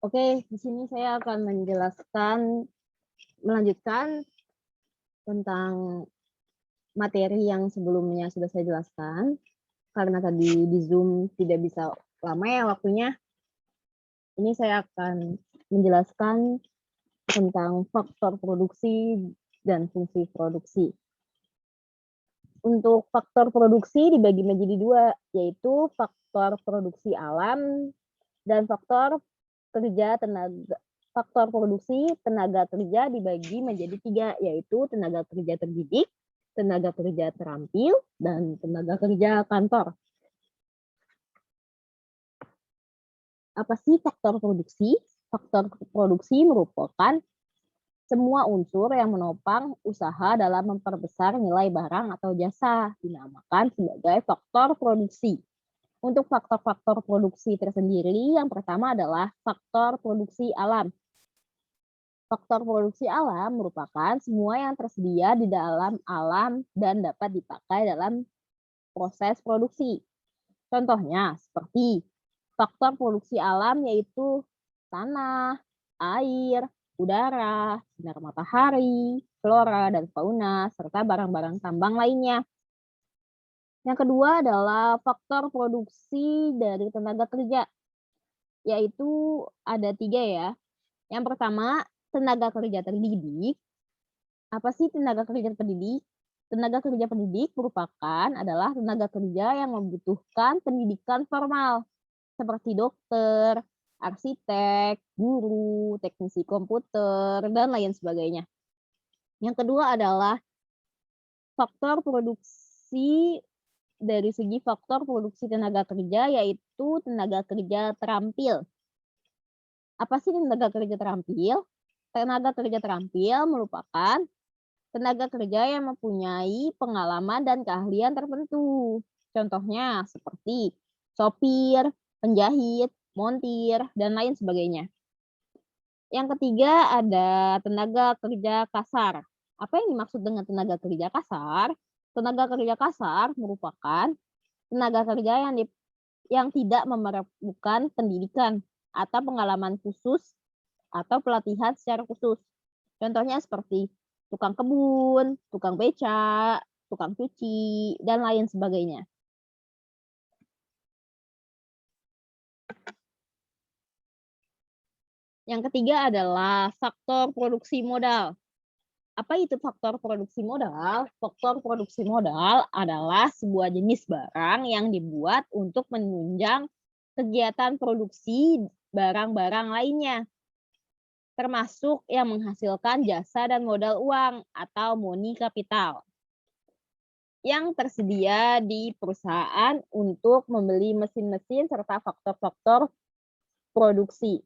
Oke, di sini saya akan melanjutkan tentang materi yang sebelumnya sudah saya jelaskan. Karena tadi di Zoom tidak bisa lama ya waktunya, ini saya akan menjelaskan tentang faktor produksi dan fungsi produksi. Untuk faktor produksi dibagi menjadi dua, yaitu faktor produksi alam dan faktor produksi tenaga kerja dibagi menjadi tiga, yaitu tenaga kerja terdidik, tenaga kerja terampil, dan tenaga kerja kantor. Apa sih faktor produksi? Faktor produksi merupakan semua unsur yang menopang usaha dalam memperbesar nilai barang atau jasa, dinamakan sebagai faktor produksi. Untuk faktor-faktor produksi tersendiri, yang pertama adalah faktor produksi alam. Faktor produksi alam merupakan semua yang tersedia di dalam alam dan dapat dipakai dalam proses produksi. Contohnya seperti faktor produksi alam yaitu tanah, air, udara, sinar matahari, flora dan fauna, serta barang-barang tambang lainnya. Yang kedua adalah faktor produksi dari tenaga kerja, yaitu ada 3 ya. Yang pertama, tenaga kerja terdidik. Apa sih tenaga kerja terdidik? Tenaga kerja pendidik adalah tenaga kerja yang membutuhkan pendidikan formal, seperti dokter, arsitek, guru, teknisi komputer, dan lain sebagainya. Yang kedua adalah faktor produksi dari segi faktor produksi tenaga kerja, yaitu tenaga kerja terampil. Apa sih tenaga kerja terampil? Tenaga kerja terampil merupakan tenaga kerja yang mempunyai pengalaman dan keahlian tertentu. Contohnya seperti sopir, penjahit, montir, dan lain sebagainya. Yang ketiga ada tenaga kerja kasar. Apa yang dimaksud dengan tenaga kerja kasar? Tenaga kerja kasar merupakan tenaga kerja yang tidak memerlukan pendidikan atau pengalaman khusus atau pelatihan secara khusus. Contohnya seperti tukang kebun, tukang beca, tukang cuci, dan lain sebagainya. Yang ketiga adalah faktor produksi modal. Apa itu faktor produksi modal? Faktor produksi modal adalah sebuah jenis barang yang dibuat untuk menunjang kegiatan produksi barang-barang lainnya, termasuk yang menghasilkan jasa dan modal uang atau money capital yang tersedia di perusahaan untuk membeli mesin-mesin serta faktor-faktor produksi.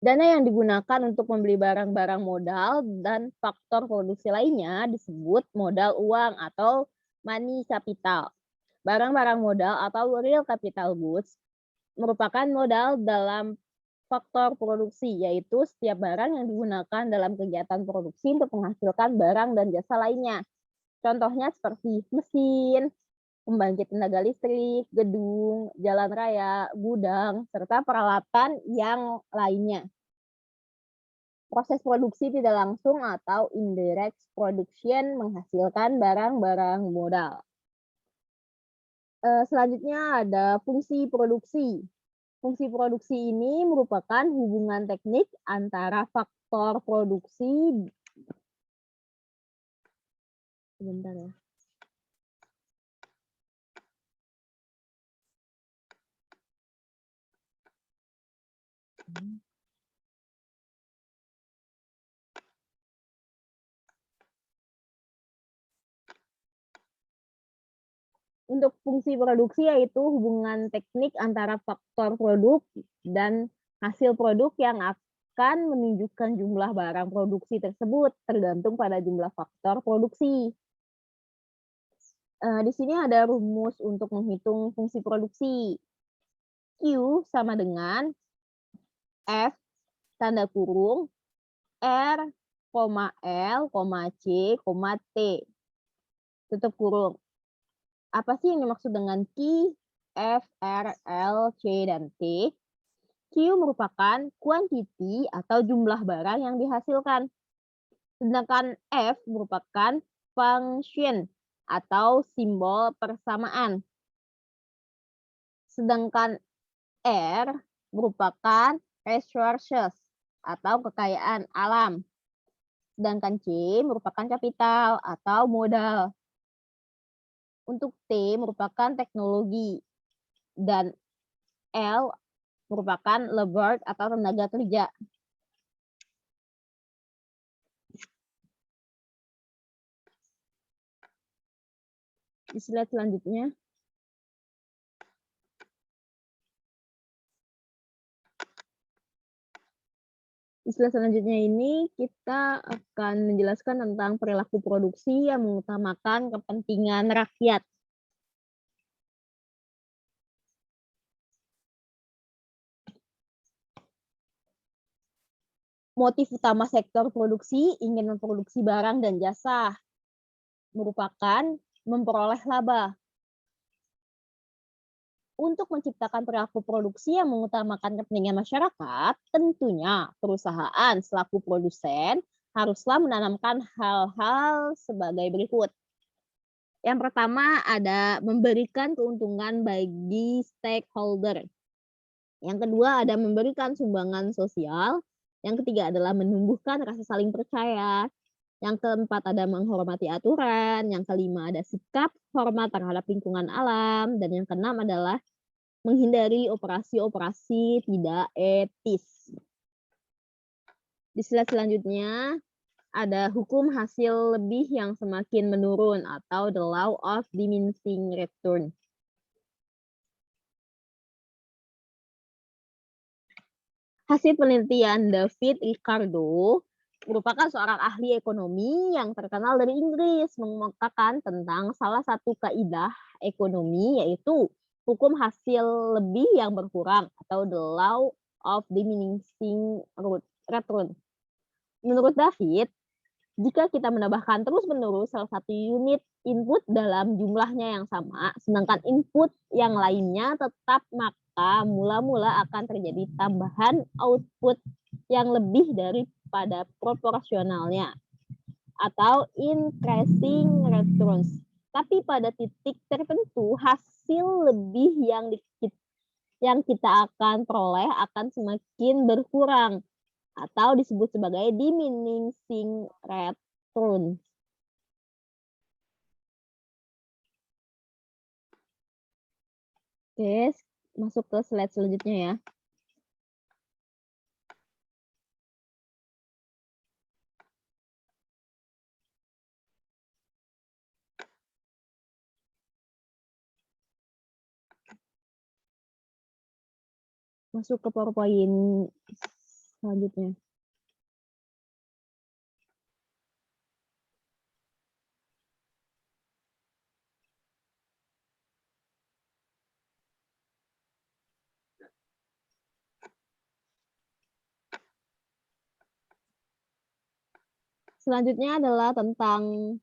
Dana yang digunakan untuk membeli barang-barang modal dan faktor produksi lainnya disebut modal uang atau money capital. Barang-barang modal atau real capital goods merupakan modal dalam faktor produksi, yaitu setiap barang yang digunakan dalam kegiatan produksi untuk menghasilkan barang dan jasa lainnya. Contohnya seperti mesin, pembangkit tenaga listrik, gedung, jalan raya, gudang, serta peralatan yang lainnya. Proses produksi tidak langsung atau indirect production menghasilkan barang-barang modal. Selanjutnya ada fungsi produksi. Fungsi produksi ini merupakan hubungan teknik antara faktor produksi. Sebentar ya. Untuk fungsi produksi yaitu hubungan teknik antara faktor produk dan hasil produk yang akan menunjukkan jumlah barang produksi tersebut tergantung pada jumlah faktor produksi. Di sini ada rumus untuk menghitung fungsi produksi. Q sama dengan F tanda kurung R, L, C, T. Tutup kurung. Apa sih yang dimaksud dengan Q, F, R, L, C, dan T? Q merupakan kuantiti atau jumlah barang yang dihasilkan. Sedangkan F merupakan function atau simbol persamaan. Sedangkan R merupakan resources atau kekayaan alam. Sedangkan C merupakan kapital atau modal. Untuk T merupakan teknologi dan L merupakan labor atau tenaga kerja. Di slide selanjutnya. Di slide selanjutnya ini kita akan menjelaskan tentang perilaku produksi yang mengutamakan kepentingan rakyat. Motif utama sektor produksi ingin memproduksi barang dan jasa, merupakan memperoleh laba. Untuk menciptakan perilaku produksi yang mengutamakan kepentingan masyarakat, tentunya perusahaan selaku produsen haruslah menanamkan hal-hal sebagai berikut. Yang pertama ada memberikan keuntungan bagi stakeholder. Yang kedua ada memberikan sumbangan sosial. Yang ketiga adalah menumbuhkan rasa saling percaya. Yang keempat ada menghormati aturan. Yang kelima ada sikap hormat terhadap lingkungan alam. Dan yang keenam adalah menghindari operasi-operasi tidak etis. Di slide selanjutnya ada hukum hasil lebih yang semakin menurun atau the law of diminishing return. Hasil penelitian David Ricardo merupakan seorang ahli ekonomi yang terkenal dari Inggris, mengemukakan tentang salah satu kaidah ekonomi yaitu hukum hasil lebih yang berkurang atau the law of diminishing return. Menurut David, jika kita menambahkan terus-menerus salah satu unit input dalam jumlahnya yang sama, sedangkan input yang lainnya tetap, maka mula-mula akan terjadi tambahan output yang lebih daripada proporsionalnya atau increasing returns. Tapi pada titik tertentu, hasil lebih yang kita akan peroleh akan semakin berkurang atau disebut sebagai diminishing return. Oke, masuk ke slide selanjutnya ya. Masuk ke PowerPoint selanjutnya. Selanjutnya adalah tentang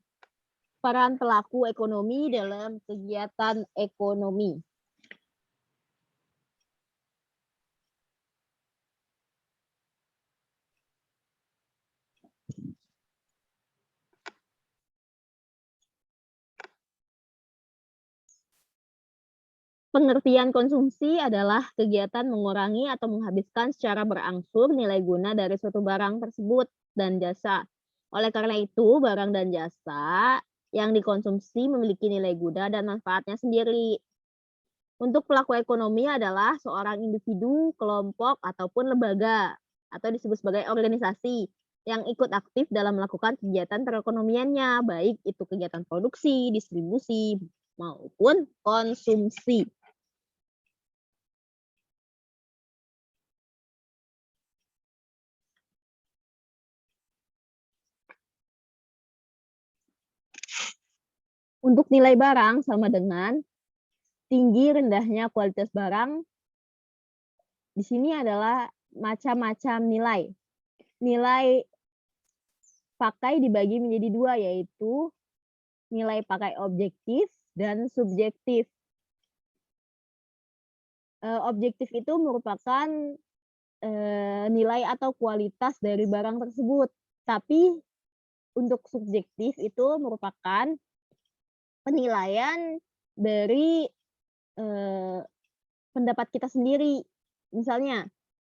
peran pelaku ekonomi dalam kegiatan ekonomi. Pengertian konsumsi adalah kegiatan mengurangi atau menghabiskan secara berangsur nilai guna dari suatu barang tersebut dan jasa. Oleh karena itu, barang dan jasa yang dikonsumsi memiliki nilai guna dan manfaatnya sendiri. Untuk pelaku ekonomi adalah seorang individu, kelompok, ataupun lembaga, atau disebut sebagai organisasi yang ikut aktif dalam melakukan kegiatan perekonomiannya, baik itu kegiatan produksi, distribusi, maupun konsumsi. Untuk nilai barang sama dengan tinggi rendahnya kualitas barang. Di sini adalah macam-macam nilai. Nilai pakai dibagi menjadi dua, yaitu nilai pakai objektif dan subjektif. Objektif itu merupakan nilai atau kualitas dari barang tersebut. Tapi untuk subjektif itu merupakan penilaian dari, eee, pendapat kita sendiri. Misalnya,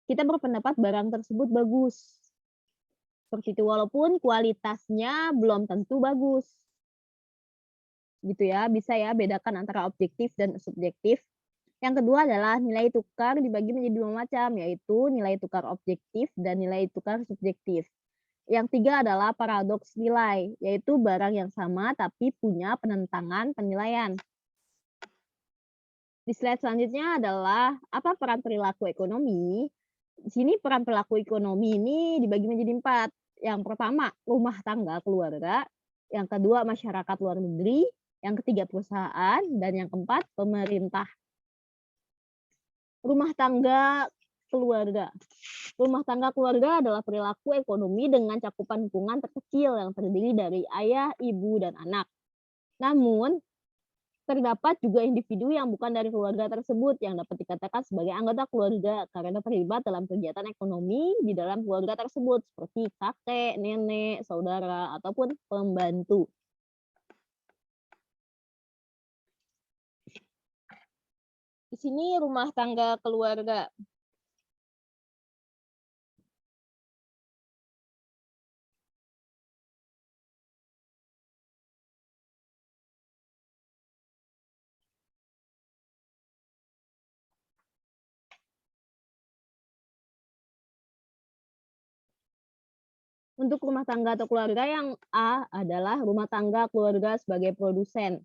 kita berpendapat barang tersebut bagus, seperti itu, walaupun kualitasnya belum tentu bagus, gitu ya. Bisa ya bedakan antara objektif dan subjektif. Yang kedua adalah nilai tukar dibagi menjadi 2 macam, yaitu nilai tukar objektif dan nilai tukar subjektif. Yang tiga adalah paradoks nilai, yaitu barang yang sama tapi punya penentangan penilaian. Di slide selanjutnya adalah apa peran perilaku ekonomi. Di sini peran perilaku ekonomi ini dibagi menjadi 4. Yang pertama, rumah tangga keluarga. Yang kedua, masyarakat luar negeri. Yang ketiga, perusahaan. Dan yang keempat, pemerintah. Rumah tangga keluarga. Rumah tangga keluarga adalah perilaku ekonomi dengan cakupan lingkungan terkecil yang terdiri dari ayah, ibu, dan anak. Namun, terdapat juga individu yang bukan dari keluarga tersebut yang dapat dikatakan sebagai anggota keluarga karena terlibat dalam kegiatan ekonomi di dalam keluarga tersebut seperti kakek, nenek, saudara, ataupun pembantu. Di sini rumah tangga keluarga. Untuk rumah tangga atau keluarga yang A adalah rumah tangga keluarga sebagai produsen.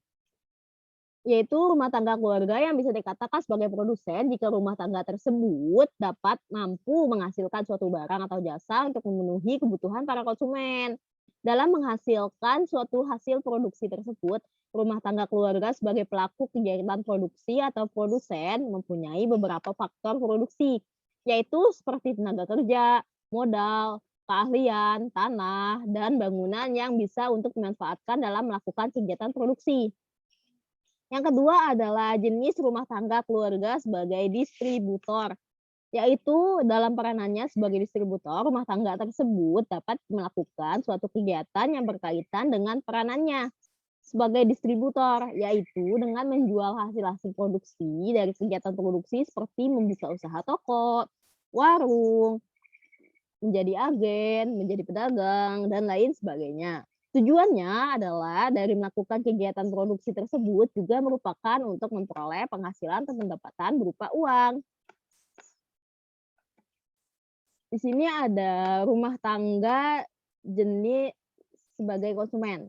Yaitu rumah tangga keluarga yang bisa dikatakan sebagai produsen jika rumah tangga tersebut dapat mampu menghasilkan suatu barang atau jasa untuk memenuhi kebutuhan para konsumen. Dalam menghasilkan suatu hasil produksi tersebut, rumah tangga keluarga sebagai pelaku kegiatan produksi atau produsen mempunyai beberapa faktor produksi, yaitu seperti tenaga kerja, modal, keahlian, tanah, dan bangunan yang bisa untuk dimanfaatkan dalam melakukan kegiatan produksi. Yang kedua adalah jenis rumah tangga keluarga sebagai distributor, yaitu dalam peranannya sebagai distributor, rumah tangga tersebut dapat melakukan suatu kegiatan yang berkaitan dengan peranannya sebagai distributor, yaitu dengan menjual hasil-hasil produksi dari kegiatan produksi seperti membuka usaha toko, warung, menjadi agen, menjadi pedagang, dan lain sebagainya. Tujuannya adalah dari melakukan kegiatan produksi tersebut juga merupakan untuk memperoleh penghasilan atau pendapatan berupa uang. Di sini ada rumah tangga jenis sebagai konsumen.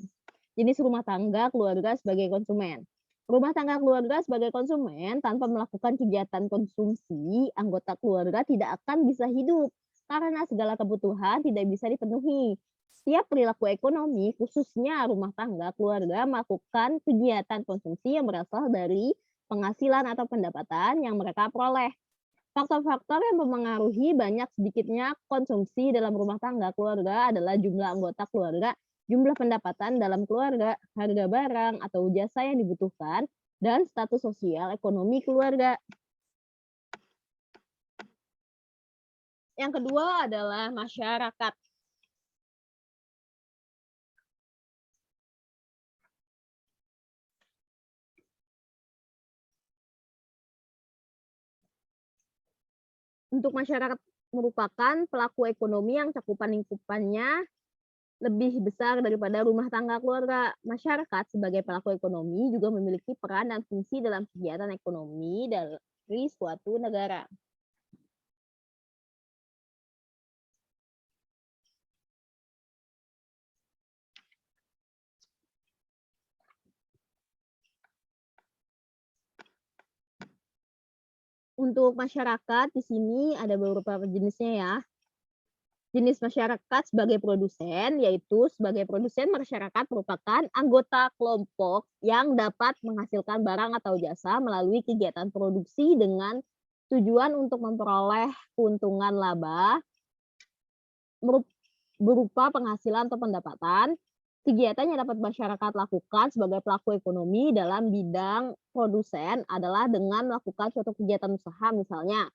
Jenis rumah tangga keluarga sebagai konsumen. Rumah tangga keluarga sebagai konsumen tanpa melakukan kegiatan konsumsi, anggota keluarga tidak akan bisa hidup karena segala kebutuhan tidak bisa dipenuhi. Setiap perilaku ekonomi, khususnya rumah tangga keluarga, melakukan kegiatan konsumsi yang berasal dari penghasilan atau pendapatan yang mereka peroleh. Faktor-faktor yang mempengaruhi banyak sedikitnya konsumsi dalam rumah tangga keluarga adalah jumlah anggota keluarga, jumlah pendapatan dalam keluarga, harga barang atau jasa yang dibutuhkan, dan status sosial ekonomi keluarga. Yang kedua adalah masyarakat. Untuk masyarakat merupakan pelaku ekonomi yang cakupan lingkupannya lebih besar daripada rumah tangga keluarga. Masyarakat sebagai pelaku ekonomi juga memiliki peran dan fungsi dalam kegiatan ekonomi dari suatu negara. Untuk masyarakat di sini ada beberapa jenisnya ya. Jenis masyarakat sebagai produsen, yaitu sebagai produsen masyarakat merupakan anggota kelompok yang dapat menghasilkan barang atau jasa melalui kegiatan produksi dengan tujuan untuk memperoleh keuntungan laba berupa penghasilan atau pendapatan. Kegiatan yang dapat masyarakat lakukan sebagai pelaku ekonomi dalam bidang produsen adalah dengan melakukan suatu kegiatan usaha, misalnya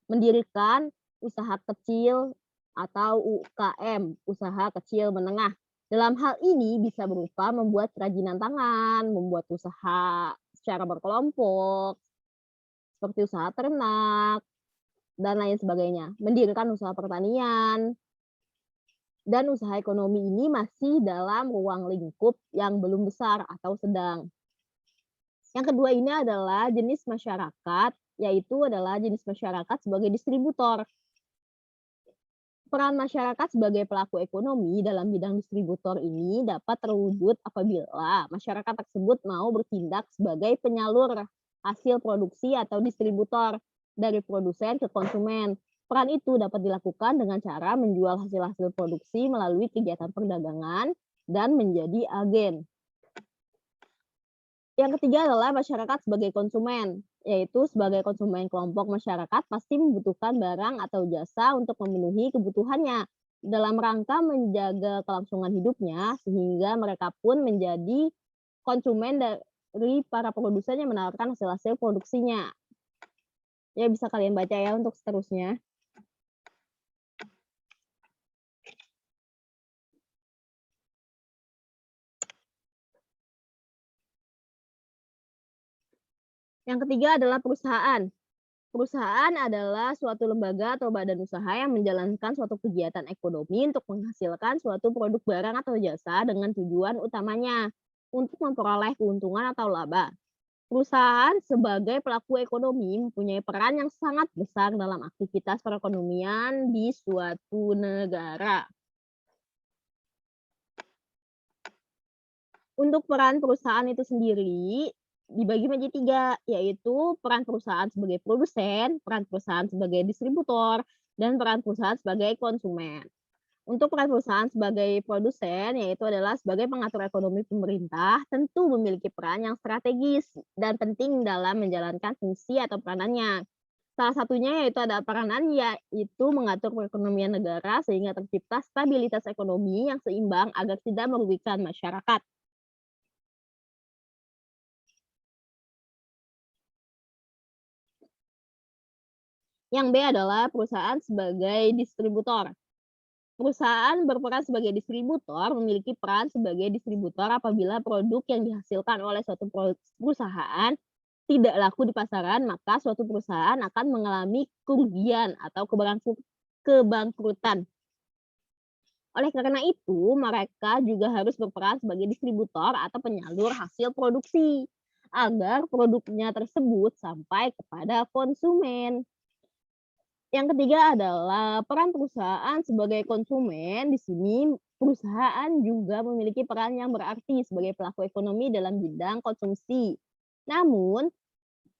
mendirikan usaha kecil atau UKM, usaha kecil menengah. Dalam hal ini bisa berupa membuat kerajinan tangan, membuat usaha secara berkelompok, seperti usaha ternak, dan lain sebagainya. Mendirikan usaha pertanian, dan usaha ekonomi ini masih dalam ruang lingkup yang belum besar atau sedang. Yang kedua ini adalah jenis masyarakat, yaitu adalah jenis masyarakat sebagai distributor. Peran masyarakat sebagai pelaku ekonomi dalam bidang distributor ini dapat terwujud apabila masyarakat tersebut mau bertindak sebagai penyalur hasil produksi atau distributor dari produsen ke konsumen. Peran itu dapat dilakukan dengan cara menjual hasil-hasil produksi melalui kegiatan perdagangan dan menjadi agen. Yang ketiga adalah masyarakat sebagai konsumen, yaitu sebagai konsumen kelompok masyarakat pasti membutuhkan barang atau jasa untuk memenuhi kebutuhannya dalam rangka menjaga kelangsungan hidupnya, sehingga mereka pun menjadi konsumen dari para produsen yang menawarkan hasil-hasil produksinya. Ya, bisa kalian baca ya untuk seterusnya. Yang ketiga adalah perusahaan. Perusahaan adalah suatu lembaga atau badan usaha yang menjalankan suatu kegiatan ekonomi untuk menghasilkan suatu produk barang atau jasa dengan tujuan utamanya untuk memperoleh keuntungan atau laba. Perusahaan sebagai pelaku ekonomi mempunyai peran yang sangat besar dalam aktivitas perekonomian di suatu negara. Untuk peran perusahaan itu sendiri dibagi menjadi 3, yaitu peran perusahaan sebagai produsen, peran perusahaan sebagai distributor, dan peran perusahaan sebagai konsumen. Untuk peran perusahaan sebagai produsen, yaitu adalah sebagai pengatur ekonomi pemerintah, tentu memiliki peran yang strategis dan penting dalam menjalankan fungsi atau peranannya. Salah satunya yaitu ada peranan yaitu mengatur perekonomian negara sehingga tercipta stabilitas ekonomi yang seimbang agar tidak merugikan masyarakat. Yang B adalah perusahaan sebagai distributor. Perusahaan berperan sebagai distributor memiliki peran sebagai distributor apabila produk yang dihasilkan oleh suatu perusahaan tidak laku di pasaran, maka suatu perusahaan akan mengalami kerugian atau kebangkrutan. Oleh karena itu, mereka juga harus berperan sebagai distributor atau penyalur hasil produksi agar produknya tersebut sampai kepada konsumen. Yang ketiga adalah peran perusahaan sebagai konsumen. Di sini perusahaan juga memiliki peran yang berarti sebagai pelaku ekonomi dalam bidang konsumsi. Namun,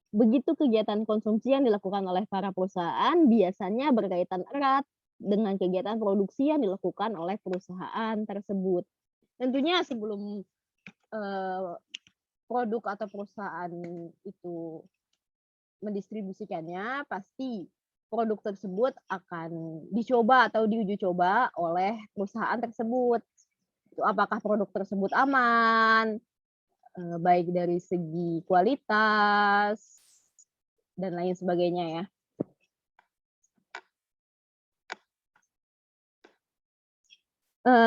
begitu kegiatan konsumsi yang dilakukan oleh para perusahaan biasanya berkaitan erat dengan kegiatan produksi yang dilakukan oleh perusahaan tersebut. Tentunya sebelum produk atau perusahaan itu mendistribusikannya, pasti produk tersebut akan dicoba atau diuji coba oleh perusahaan tersebut. Apakah produk tersebut aman, baik dari segi kualitas, dan lain sebagainya ya.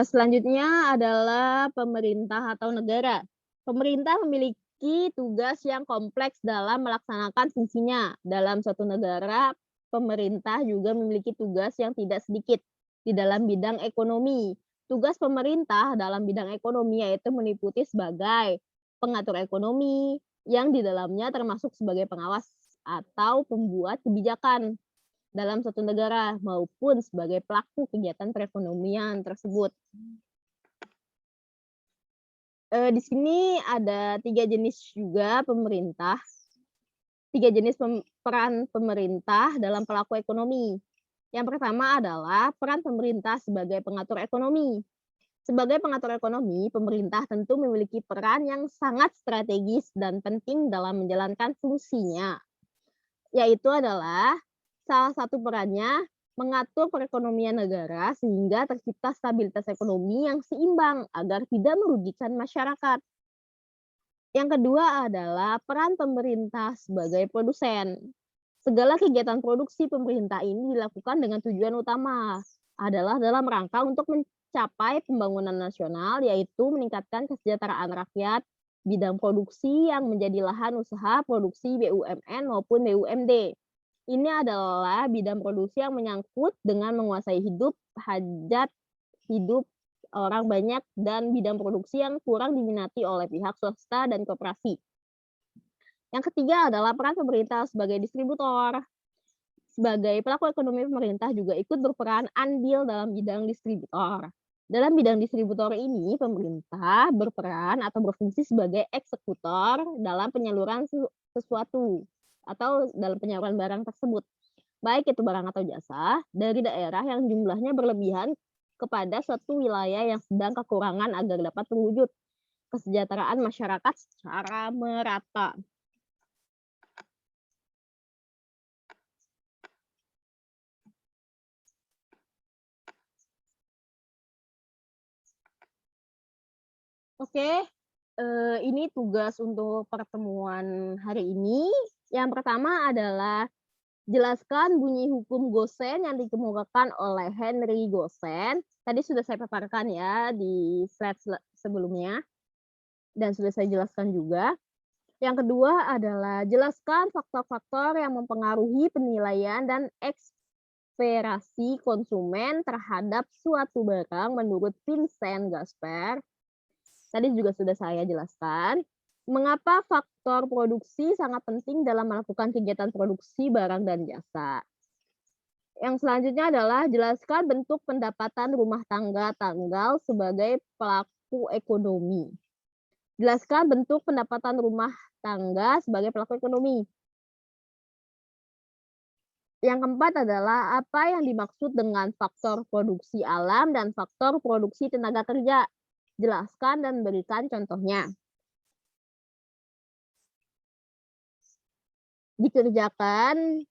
Selanjutnya adalah pemerintah atau negara. Pemerintah memiliki tugas yang kompleks dalam melaksanakan fungsinya. Dalam suatu negara, pemerintah juga memiliki tugas yang tidak sedikit di dalam bidang ekonomi. Tugas pemerintah dalam bidang ekonomi yaitu meliputi sebagai pengatur ekonomi, yang di dalamnya termasuk sebagai pengawas atau pembuat kebijakan dalam suatu negara maupun sebagai pelaku kegiatan perekonomian tersebut. Di sini ada 3 jenis juga pemerintah, 3 jenis peran pemerintah dalam pelaku ekonomi. Yang pertama adalah peran pemerintah sebagai pengatur ekonomi. Sebagai pengatur ekonomi, pemerintah tentu memiliki peran yang sangat strategis dan penting dalam menjalankan fungsinya, yaitu adalah salah satu perannya mengatur perekonomian negara sehingga tercipta stabilitas ekonomi yang seimbang agar tidak merugikan masyarakat. Yang kedua adalah peran pemerintah sebagai produsen. Segala kegiatan produksi pemerintah ini dilakukan dengan tujuan utama adalah dalam rangka untuk mencapai pembangunan nasional, yaitu meningkatkan kesejahteraan rakyat, bidang produksi yang menjadi lahan usaha produksi BUMN maupun BUMD. Ini adalah bidang produksi yang menyangkut dengan menguasai hajat hidup orang banyak, dan bidang produksi yang kurang diminati oleh pihak swasta dan koperasi. Yang ketiga adalah peran pemerintah sebagai distributor. Sebagai pelaku ekonomi, pemerintah juga ikut berperan andil dalam bidang distributor. Dalam bidang distributor ini, pemerintah berperan atau berfungsi sebagai eksekutor dalam penyaluran sesuatu atau dalam penyaluran barang tersebut, baik itu barang atau jasa, dari daerah yang jumlahnya berlebihan kepada suatu wilayah yang sedang kekurangan agar dapat terwujud kesejahteraan masyarakat secara merata. Oke, ini tugas untuk pertemuan hari ini. Yang pertama adalah jelaskan bunyi hukum Gosen yang dikemukakan oleh Henry Gosen. Tadi sudah saya paparkan ya di slide sebelumnya, dan sudah saya jelaskan juga. Yang kedua adalah jelaskan faktor-faktor yang mempengaruhi penilaian dan ekspektasi konsumen terhadap suatu barang menurut Vincent Gasper. Tadi juga sudah saya jelaskan, mengapa faktor produksi sangat penting dalam melakukan kegiatan produksi barang dan jasa. Yang selanjutnya adalah jelaskan bentuk pendapatan rumah tangga tanggal sebagai pelaku ekonomi. Jelaskan bentuk pendapatan rumah tangga sebagai pelaku ekonomi. Yang keempat adalah apa yang dimaksud dengan faktor produksi alam dan faktor produksi tenaga kerja. Jelaskan dan berikan contohnya. Dikerjakan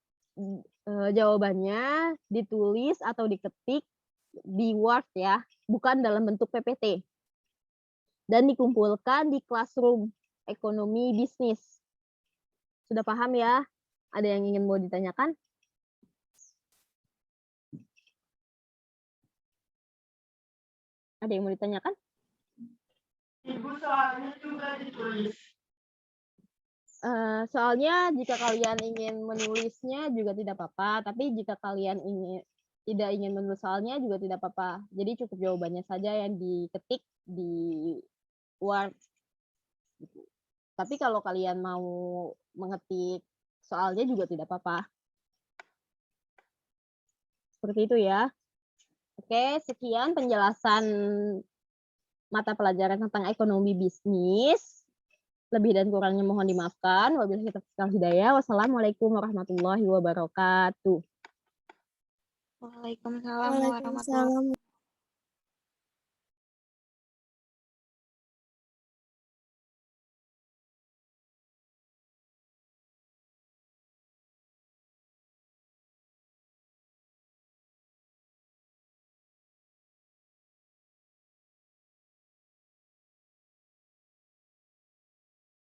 jawabannya ditulis atau diketik di Word ya, bukan dalam bentuk PPT. Dan dikumpulkan di classroom ekonomi bisnis. Sudah paham ya? Ada yang ingin mau ditanyakan? Ada yang mau ditanyakan? Ibu, soalnya juga ditulis. Soalnya jika kalian ingin menulisnya juga tidak apa-apa, tapi jika kalian tidak ingin menulis soalnya juga tidak apa-apa. Jadi cukup jawabannya saja yang diketik di Word. Tapi kalau kalian mau mengetik soalnya juga tidak apa-apa. Seperti itu ya. Oke, sekian penjelasan mata pelajaran tentang ekonomi bisnis. Lebih dan kurangnya mohon dimaafkan. Wabillahi taufiq wal hidayah. Wassalamualaikum warahmatullahi wabarakatuh. Waalaikumsalam warahmatullahi wabarakatuh.